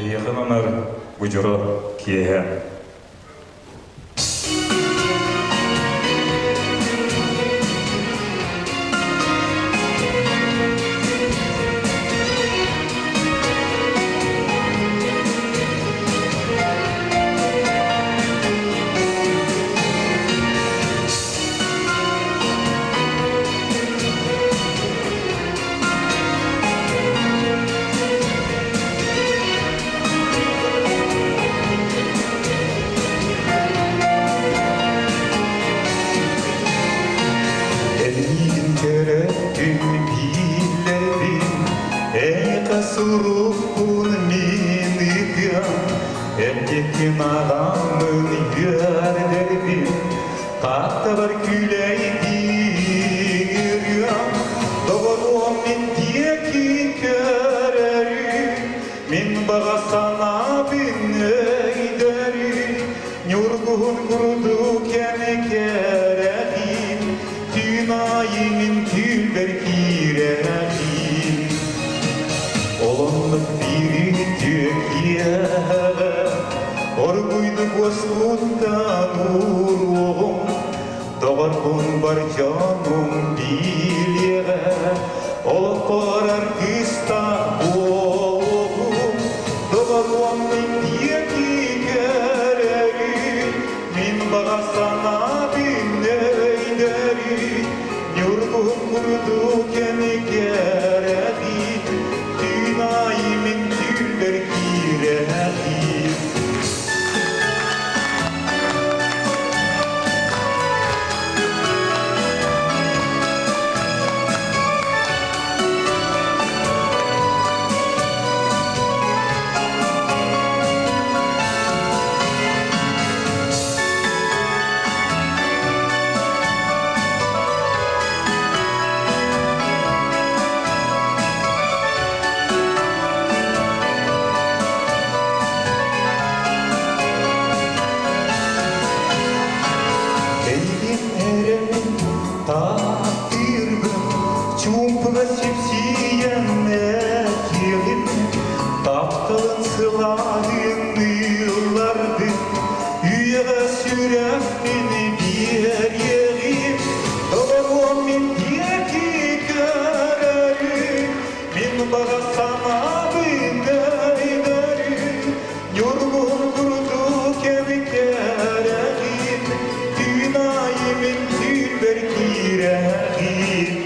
Yakınanlar vücudu kiyehe. Surukun minigyan Erkekin adamın yerlerdi Katta var küleydi yürüyen Doğru min diye ki köreri Min bağa sana bin eyderi Nurgun kurudu kene keredi Tünayi min tülber kiredi Olanlık bir Türkiye Orguydu Bozkurt'tan uğrum Doğarkun var canım bir yere Olup korar İstanbul'um Doğarkun min diye ki göreri Min bağa sana bin eyderi Nurgun kurdu keni keredi Tünayimin tülber kireli Taptalın sıladın yıllardır Üyege sürektin bir yerim Doğru min diye ki görerim Min bağa sana bin eylerim Yorgun kurdu kemiklerim Tünayimin tülber kirerim